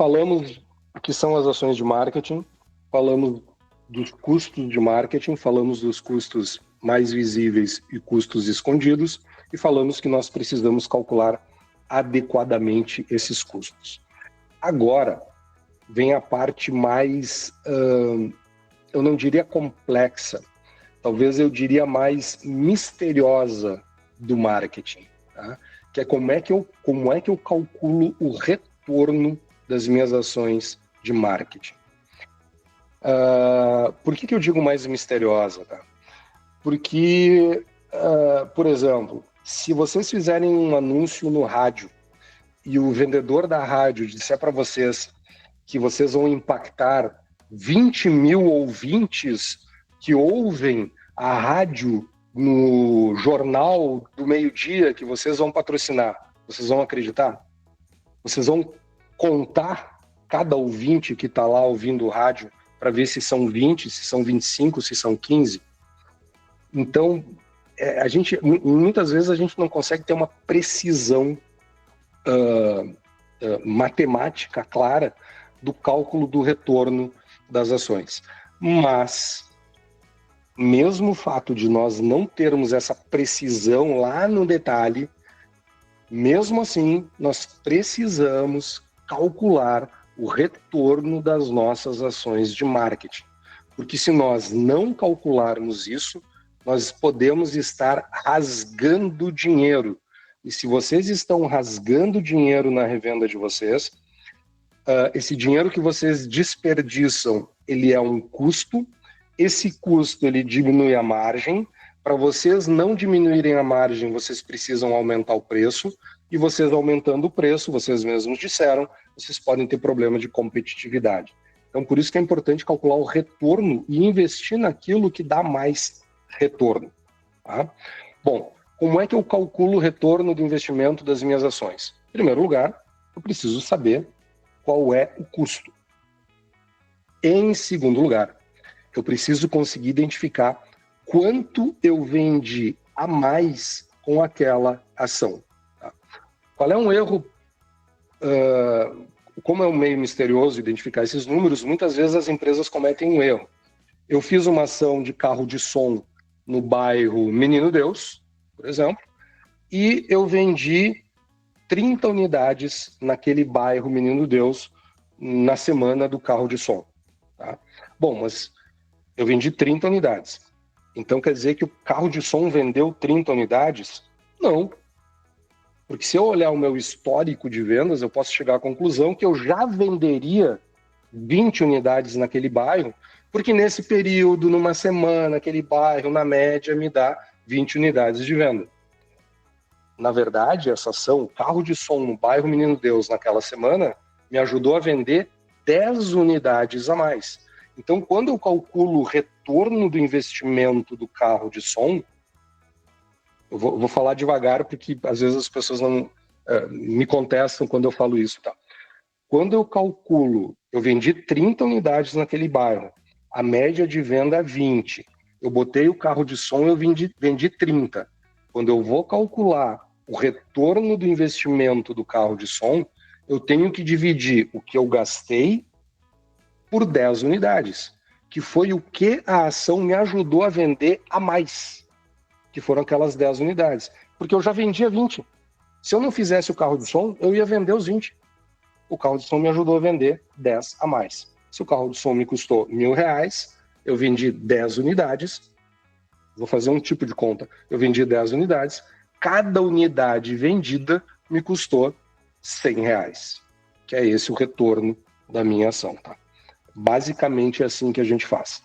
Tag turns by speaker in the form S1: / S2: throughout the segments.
S1: falamos o que são as ações de marketing, falamos dos custos de marketing, falamos dos custos mais visíveis e custos escondidos, e falamos que nós precisamos calcular adequadamente esses custos. Agora, vem a parte mais, eu não diria complexa, talvez eu diria mais misteriosa do marketing, tá? Que é como é que eu calculo o retorno das minhas ações de marketing. Por que eu digo mais misteriosa? Tá? Porque, por exemplo, se vocês fizerem um anúncio no rádio e o vendedor da rádio disser para vocês que vocês vão impactar 20 mil ouvintes que ouvem a rádio no jornal do meio-dia que vocês vão patrocinar, vocês vão acreditar? Vocês vão contar cada ouvinte que está lá ouvindo o rádio para ver se são 20, se são 25, se são 15? Então, muitas vezes a gente não consegue ter uma precisão matemática clara do cálculo do retorno das ações. Mas, mesmo o fato de nós não termos essa precisão lá no detalhe, mesmo assim, nós precisamos calcular o retorno das nossas ações de marketing. Porque se nós não calcularmos isso, nós podemos estar rasgando dinheiro. E se vocês estão rasgando dinheiro na revenda de vocês, esse dinheiro que vocês desperdiçam, ele é um custo. Esse custo, ele diminui a margem. Para vocês não diminuírem a margem, vocês precisam aumentar o preço. E vocês aumentando o preço, vocês mesmos disseram, vocês podem ter problema de competitividade. Então, por isso que é importante calcular o retorno e investir naquilo que dá mais retorno. Tá? Bom, como é que eu calculo o retorno do investimento das minhas ações? Em primeiro lugar, eu preciso saber qual é o custo. Em segundo lugar, eu preciso conseguir identificar quanto eu vendi a mais com aquela ação. Tá? Qual é um erro? Como é um meio misterioso identificar esses números, muitas vezes as empresas cometem um erro. Eu fiz uma ação de carro de som no bairro Menino Deus, por exemplo, e eu vendi 30 unidades naquele bairro Menino Deus na semana do carro de som. Tá? Bom, mas eu vendi 30 unidades. Então quer dizer que o carro de som vendeu 30 unidades? Não. Porque se eu olhar o meu histórico de vendas, eu posso chegar à conclusão que eu já venderia 20 unidades naquele bairro, porque nesse período, numa semana, aquele bairro, na média, me dá 20 unidades de venda. Na verdade, essa ação, o carro de som no bairro Menino Deus, naquela semana, me ajudou a vender 10 unidades a mais. Então, quando eu calculo o retorno do investimento do carro de som, eu vou falar devagar, porque às vezes as pessoas não me contestam quando eu falo isso. Tá? Quando eu calculo, eu vendi 30 unidades naquele bairro, a média de venda é 20. Eu botei o carro de som e eu vendi 30. Quando eu vou calcular o retorno do investimento do carro de som, eu tenho que dividir o que eu gastei por 10 unidades, que foi o que a ação me ajudou a vender a mais, que foram aquelas 10 unidades. Porque eu já vendia 20. Se eu não fizesse o carro de som, eu ia vender os 20. O carro de som me ajudou a vender 10 a mais. Se o carro de som me custou R$1.000, eu vendi 10 unidades. Vou fazer um tipo de conta. Eu vendi 10 unidades. Cada unidade vendida me custou R$100. Que é esse o retorno da minha ação. Tá? Basicamente é assim que a gente faz.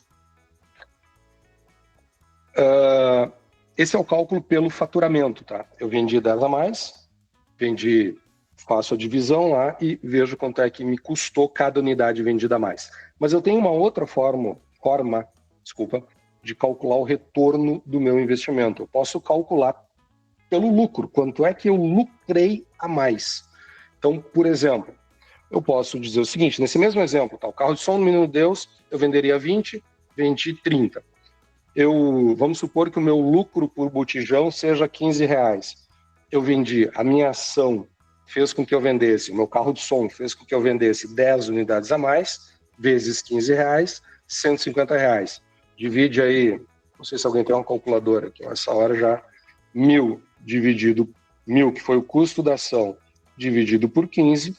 S1: Esse é o cálculo pelo faturamento. Tá? Eu vendi 10 a mais, faço a divisão lá e vejo quanto é que me custou cada unidade vendida a mais. Mas eu tenho uma outra forma de calcular o retorno do meu investimento. Eu posso calcular pelo lucro, quanto é que eu lucrei a mais. Então, por exemplo, eu posso dizer o seguinte, nesse mesmo exemplo, tá, o carro de som do Menino Deus, eu venderia 20, vendi 30. Vamos supor que o meu lucro por botijão seja R$15. Eu vendi a minha ação fez com que eu vendesse, o meu carro de som fez com que eu vendesse 10 unidades a mais, vezes R$15, R$150. Divide aí, não sei se alguém tem uma calculadora aqui, nessa hora já, 1.000 dividido, 1.000 que foi o custo da ação, dividido por 15,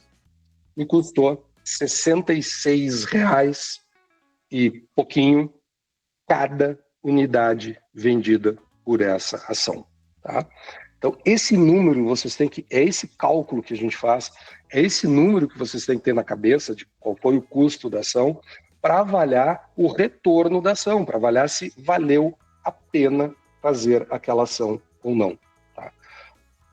S1: me custou R$66 e pouquinho cada unidade vendida por essa ação, tá? Então, esse número, vocês têm que, é esse cálculo que a gente faz, é esse número que vocês têm que ter na cabeça de qual foi o custo da ação, para avaliar o retorno da ação, para avaliar se valeu a pena fazer aquela ação ou não.